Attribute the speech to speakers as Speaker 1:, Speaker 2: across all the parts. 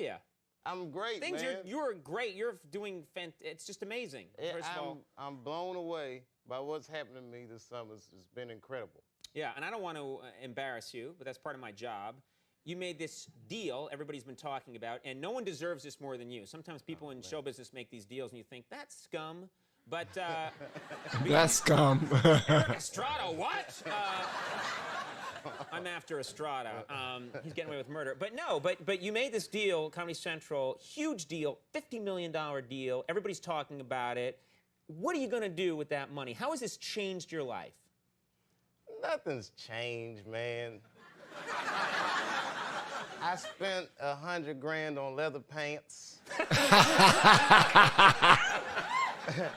Speaker 1: you?
Speaker 2: I'm great, man.
Speaker 1: You're great. You're doing it's just amazing. First of all,
Speaker 2: I'm blown away by what's happened to me this summer. It's been incredible.
Speaker 1: Yeah, and I don't want to embarrass you, but that's part of my job. You made this deal everybody's been talking about, and no one deserves this more than you. Sometimes people in show business make these deals, and you think, that's scum. But
Speaker 3: that's scum.
Speaker 1: Eric Estrada, what? I'm after Estrada. He's getting away with murder. But no, but you made this deal, Comedy Central, huge deal, $50 million deal. Everybody's talking about it. What are you going to do with that money? How has this changed your life?
Speaker 2: Nothing's changed, man. I spent $100 grand on leather pants.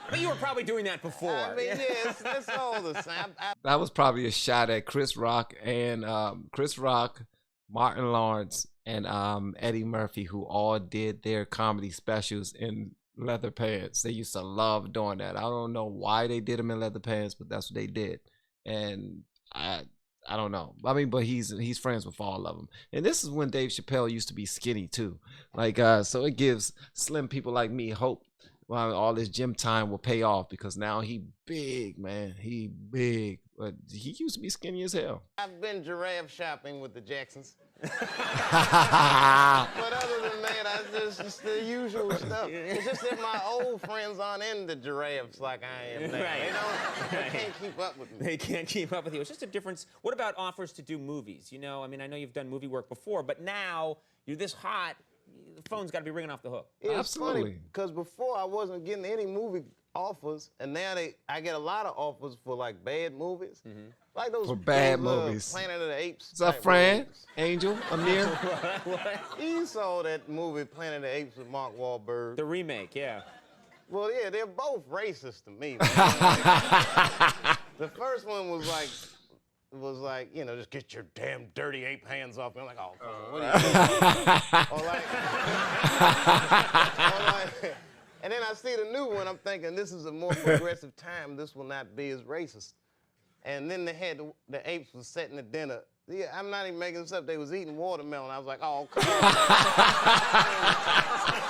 Speaker 1: But you were probably doing that before.
Speaker 2: I mean, yeah, it's all the same.
Speaker 3: That was probably a shot at Chris Rock and Martin Lawrence, and Eddie Murphy, who all did their comedy specials in leather pants. They used to love doing that. I don't know why they did them in leather pants, but that's what they did. And I don't know. I mean, but he's friends with all of them. And this is when Dave Chappelle used to be skinny too. Like, so it gives slim people like me hope. Well, all this gym time will pay off because now he big, man. He big, but he used to be skinny as hell.
Speaker 2: I've been giraffe shopping with the Jacksons. But other than that, just the usual stuff. It's just that my old friends aren't into giraffes like I am now.
Speaker 1: Right.
Speaker 2: They can't keep up with me.
Speaker 1: They can't keep up with you. It's just a difference. What about offers to do movies? You know, I mean, I know you've done movie work before, but now you're this hot. The phone's got to be ringing off the hook.
Speaker 2: It's
Speaker 3: Absolutely.
Speaker 2: Because before I wasn't getting any movie offers, and now I get a lot of offers for like bad movies. Like those
Speaker 3: for bad movies.
Speaker 2: Planet of the Apes.
Speaker 3: What's up, Fran? Angel? Amir?
Speaker 1: What?
Speaker 2: You saw that movie Planet of the Apes with Mark Wahlberg.
Speaker 1: The remake, yeah.
Speaker 2: Well, yeah, they're both racist to me. The first one was like, you know, just get your damn dirty ape hands off me. I'm like, oh, what are you doing? And then I see the new one, I'm thinking, this is a more progressive time. This will not be as racist. And then they had the apes was setting the dinner. Yeah, I'm not even making this up. They was eating watermelon. I was like, oh, come on.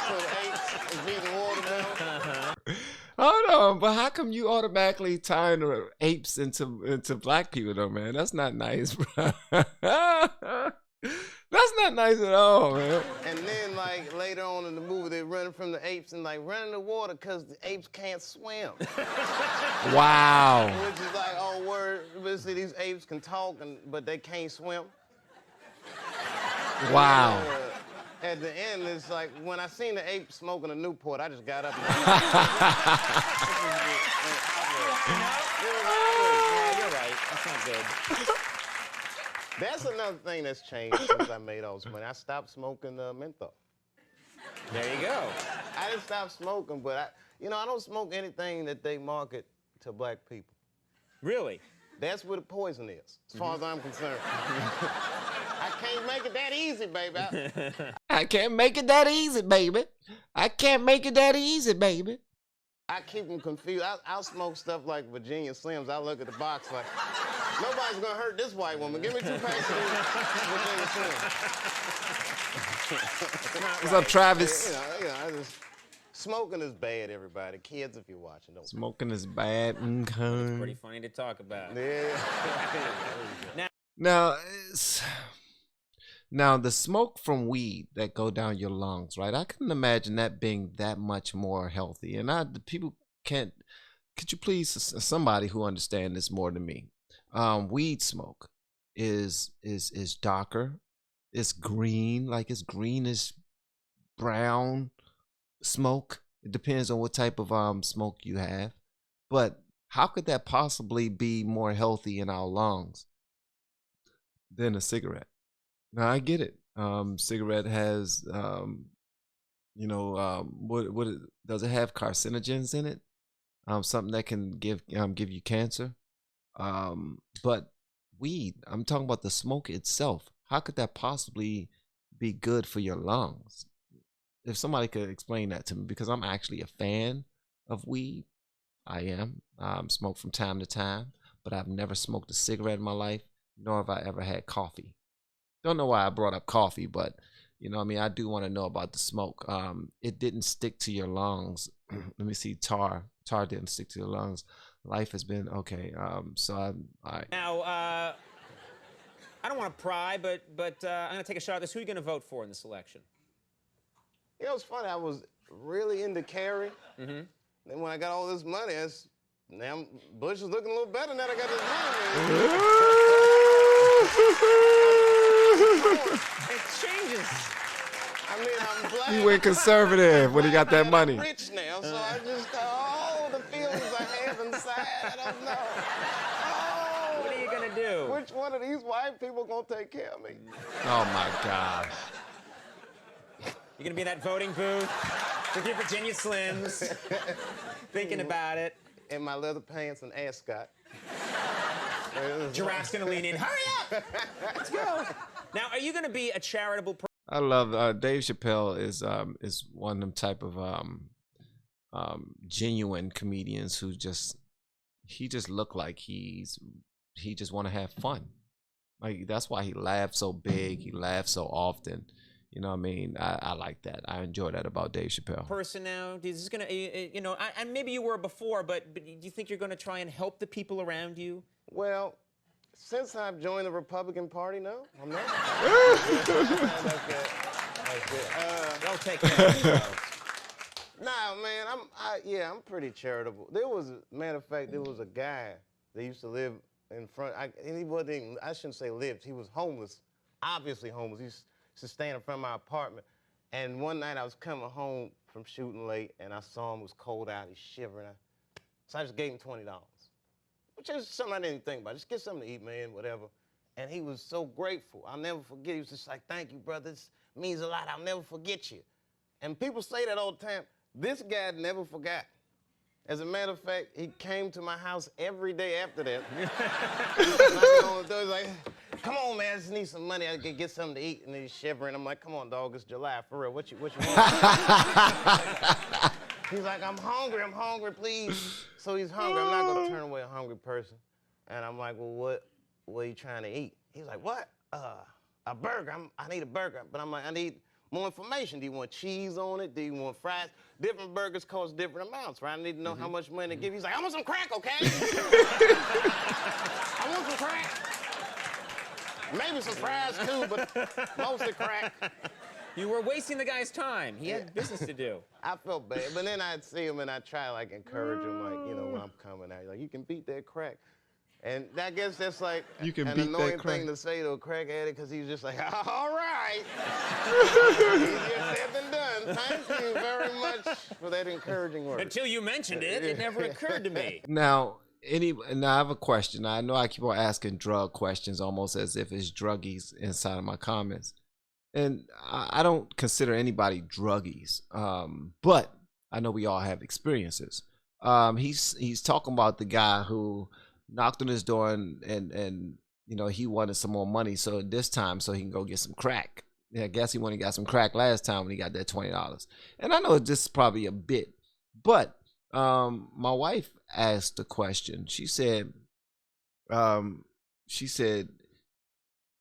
Speaker 2: So the apes was eating watermelon.
Speaker 3: Hold on, but how come you automatically tying the apes into black people though, man? That's not nice, bro. That's not nice at all, man.
Speaker 2: And then, like, later on in the movie, they're running from the apes and, like, running in the water because the apes can't swim.
Speaker 3: Wow.
Speaker 2: Which is like, oh, word. But see, these apes can talk, but they can't swim.
Speaker 3: Wow.
Speaker 2: At the end, it's like, when I seen the ape smoking a Newport, I just got up and...
Speaker 1: Yeah, you're right. That's not good.
Speaker 2: That's another thing that's changed since I made all this money. I stopped smoking menthol.
Speaker 1: There you go.
Speaker 2: I didn't stop smoking, but I don't smoke anything that they market to black people.
Speaker 1: Really?
Speaker 2: That's where the poison is, as far as I'm concerned. I can't make it that easy, baby.
Speaker 3: I can't make it that easy, baby. I can't make it that easy, baby.
Speaker 2: I keep them confused. I'll smoke stuff like Virginia Slims. I look at the box like, nobody's gonna hurt this white woman. Give me 2 packs of Virginia Slims.
Speaker 3: What's up, Travis?
Speaker 2: Smoking is bad, everybody. Kids, if you're watching, don't
Speaker 3: Smoking is bad.
Speaker 1: It's pretty funny to talk about.
Speaker 2: Yeah.
Speaker 3: Now the smoke from weed that go down your lungs, right? I couldn't imagine that being that much more healthy. And people can't. Could you please, somebody who understands this more than me? Weed smoke is darker. It's green, like it's greenish brown smoke. It depends on what type of smoke you have. But how could that possibly be more healthy in our lungs than a cigarette? Now I get it. Cigarette has, what does it have? Carcinogens in it, something that can give you cancer. But weed, I'm talking about the smoke itself. How could that possibly be good for your lungs? If somebody could explain that to me, because I'm actually a fan of weed. I am. Smoke from time to time, but I've never smoked a cigarette in my life, nor have I ever had coffee. Don't know why I brought up coffee, but You know what I mean? I do want to know about the smoke. It didn't stick to your lungs. Let me see. Tar didn't stick to your lungs. Life has been okay. So I
Speaker 1: Now, I don't want to pry, but I'm going to take a shot at this. Who are you going to vote for in this election?
Speaker 2: You know, it's funny. I was really into Kerry. Then when I got all this money, now Bush is looking a little better now that I got this money.
Speaker 1: It changes.
Speaker 2: I mean, I'm glad.
Speaker 3: He went conservative when he got that money.
Speaker 2: I'm rich now, so I just the feelings I have inside, I don't know. Oh,
Speaker 1: What are you going to do?
Speaker 2: which one of these white people gonna take care of me?
Speaker 3: Oh my God.
Speaker 1: You're going to be in that voting booth with your Virginia Slims, thinking about it.
Speaker 2: In my leather pants and ascot.
Speaker 1: Giraffe's going to lean in. Hurry up! Let's go. Now, are you going to be a charitable person?
Speaker 3: I love Dave Chappelle is one of them type of genuine comedians who just look like he just want to have fun. Like that's why he laughs so big. He laughs so often. You know what I mean? I like that. I enjoy that about Dave Chappelle.
Speaker 1: Person now, is this gonna, you know, and maybe you were before, but do you think you're gonna try and help the people around you?
Speaker 2: Well, since I've joined the Republican Party, no, I'm not.
Speaker 1: Don't take that.
Speaker 2: Nah, man, I'm pretty charitable. There was, matter of fact, there was a guy that used to live in front, and he wasn't even, I shouldn't say lived, he was homeless, obviously homeless. He used to stand in front of my apartment. And one night I was coming home from shooting late, and I saw him, it was cold out, he's shivering. So I just gave him $20, which is something I didn't think about. Just get something to eat, man, whatever. And he was so grateful. I'll never forget. He was just like, thank you, brother. This means a lot. I'll never forget you. And people say that all the time. This guy never forgot. As a matter of fact, he came to my house every day after that. Knocking on the door, he's like, come on, man, I just need some money. I can get something to eat. And he's shivering. I'm like, come on, dog, it's July, for real. What you want? He's like, I'm hungry, please. So he's hungry. I'm not gonna turn away a hungry person. And I'm like, well, what are you trying to eat? He's like, what? A burger. I need a burger. But I'm like, I need more information. Do you want cheese on it? Do you want fries? Different burgers cost different amounts, right? I need to know how much money to give. He's like, I want some crack, okay? I want some crack. Maybe some fries too, but mostly crack.
Speaker 1: You were wasting the guy's time. He had business to do.
Speaker 2: I felt bad, but then I'd see him and I'd try like encourage him, like, you know, when I'm coming out, like, you can beat that crack. And I guess that's like
Speaker 3: You can
Speaker 2: an
Speaker 3: beat that
Speaker 2: annoying
Speaker 3: crack.
Speaker 2: thing to say to a crack addict, because he's just like, all right. Easier said than done. Thank you very much for that encouraging word.
Speaker 1: Until you mentioned it, it never occurred to me.
Speaker 3: Now I have a question. I know I keep on asking drug questions almost as if it's druggies inside of my comments. And I don't consider anybody druggies, but I know we all have experiences. He's talking about the guy who knocked on his door and you know, he wanted some more money, so this time so he can go get some crack. Yeah, I guess he went and got some crack last time when he got that $20. And I know this is probably a bit, but my wife asked a question. She said,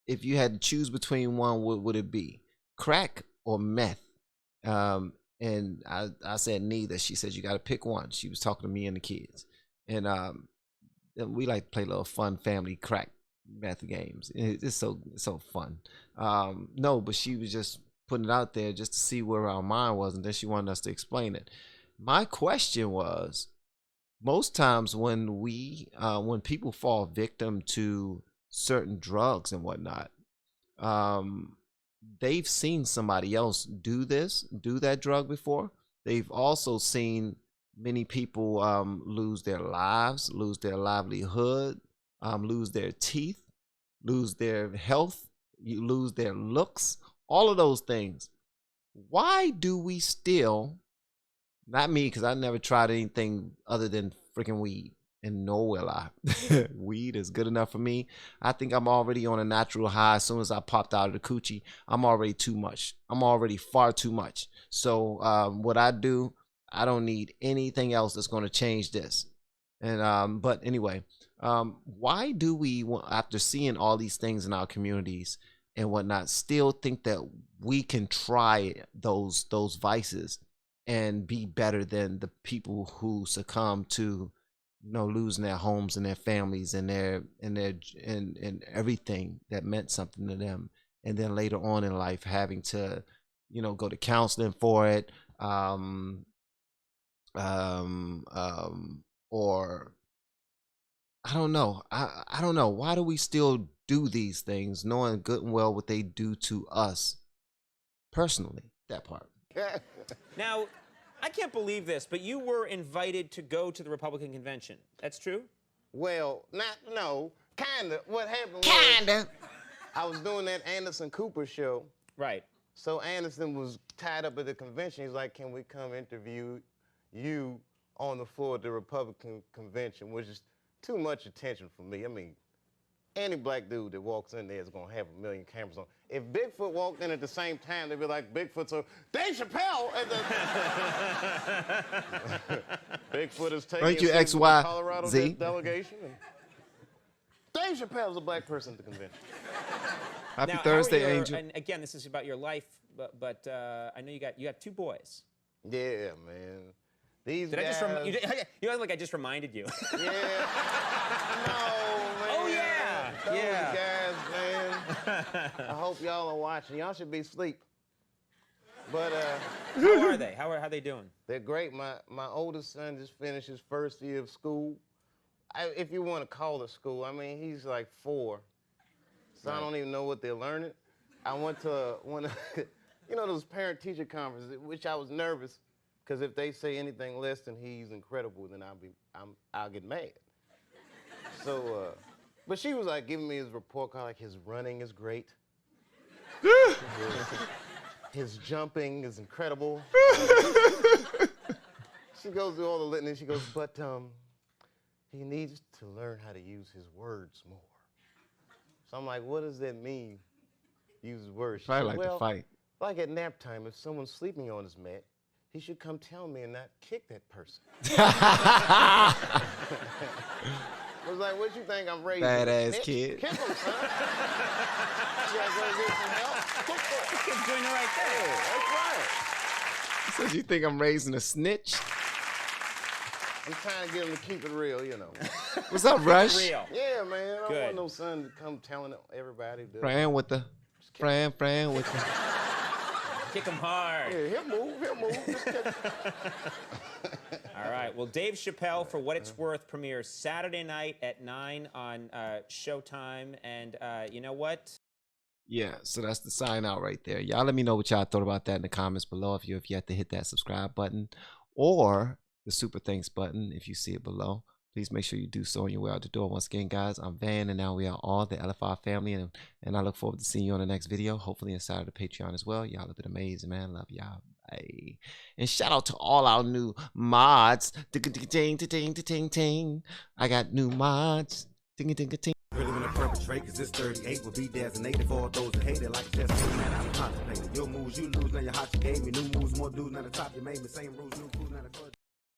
Speaker 3: if you had to choose between one, what would it be? Crack or meth? And I said neither. She said you got to pick one. She was talking to me and the kids. And we like to play little fun family crack meth games. It's so fun. No, but she was just putting it out there just to see where our mind was, and then she wanted us to explain it. My question was, most times when people fall victim to certain drugs and whatnot, they've seen somebody else do that drug before. They've also seen many people lose their lives, lose their livelihood, lose their teeth, lose their health, you lose their looks, all of those things. Why do we still, not me, because I never tried anything other than freaking weed, and nor will I. Weed is good enough for me. I think I'm already on a natural high. As soon as I popped out of the coochie, I'm already too much. I'm already far too much. So what I do, I don't need anything else that's going to change this. And but anyway, why do we, after seeing all these things in our communities, and whatnot still think that we can try those vices and be better than the people who succumb to, you know, losing their homes and their families and and everything that meant something to them, and then later on in life having to, you know, go to counseling for it, or I don't know. I don't know. Why do we still do these things, knowing good and well what they do to us personally? That part.
Speaker 1: Now, I can't believe this, but you were invited to go to the Republican convention. That's true?
Speaker 2: Well, kinda. What happened was,
Speaker 3: Kinda.
Speaker 2: I was doing that Anderson Cooper show.
Speaker 1: Right.
Speaker 2: So Anderson was tied up at the convention. He's like, can we come interview you on the floor at the Republican convention, which is too much attention for me. I mean, any black dude that walks in there is going to have 1 million cameras on. If Bigfoot walked in at the same time, they'd be like, Bigfoot, so Dave Chappelle at the... Bigfoot is taking
Speaker 3: you
Speaker 2: the Colorado
Speaker 3: XYZ?
Speaker 2: delegation. And Dave Chappelle's a black person at the convention.
Speaker 3: Happy
Speaker 1: Now,
Speaker 3: Thursday, Angel.
Speaker 1: And again, this is about your life, but I know you got 2 boys.
Speaker 2: Yeah, man. These
Speaker 1: Did
Speaker 2: guys...
Speaker 1: I just you act like I just reminded you.
Speaker 2: Yeah. No, man.
Speaker 1: Oh, yeah.
Speaker 2: Those
Speaker 1: Yeah.
Speaker 2: guys, man. I hope y'all are watching. Y'all should be asleep. But
Speaker 1: How are they? How are they doing?
Speaker 2: they're great. My oldest son just finished his first year of school. If you want to call it school, I mean, he's like 4. So I don't even know what they're learning. I went to one of, you know, those parent-teacher conferences, which I was nervous, because if they say anything less than he's incredible, then I'll get mad. So, but she was like giving me his report card, like his running is great. His jumping is incredible. She goes through all the litany. She goes, but he needs to learn how to use his words more. So I'm like, what does that mean? Use his words. She
Speaker 3: Probably
Speaker 2: said,
Speaker 3: like
Speaker 2: well,
Speaker 3: to fight.
Speaker 2: like at nap time, if someone's sleeping on his mat, he should come tell me and not kick that person. I was like, what you think I'm raising?
Speaker 3: Badass kid.
Speaker 2: Kick him, son. You gotta go get some help. Kick him.
Speaker 1: The kid's doing it right there.
Speaker 2: Yeah, that's right.
Speaker 3: So you think I'm raising a snitch?
Speaker 2: I'm trying to get him to keep it real, you know.
Speaker 3: What's up, Rush?
Speaker 1: Real.
Speaker 2: Yeah, man. I don't
Speaker 1: Good.
Speaker 2: want no son to come telling everybody.
Speaker 3: Fran with the
Speaker 1: Kick him hard.
Speaker 2: Yeah, he'll move. Just kick him.
Speaker 1: All right. Well, Dave Chappelle, For What It's Worth, premieres Saturday night at 9 on Showtime. And you know what?
Speaker 3: Yeah, so that's the sign out right there. Y'all let me know what y'all thought about that in the comments below if you have yet to hit that subscribe button or the super thanks button if you see it below. Please make sure you do so on your way out the door. Once again, guys, I'm Van, and now we are all the LFR family, and I look forward to seeing you on the next video, hopefully inside of the Patreon as well. Y'all have been amazing, man. Love y'all. Bye. And shout out to all our new mods. Ting. I got new mods. Ting.
Speaker 4: Really gonna perpetrate, cause this 38 will be designated for all those that hate it like a test. Man, I'm contemplating. Your moves you lose, now your hot you gave me. New moves, more dudes, now the top you made me. Same rules, new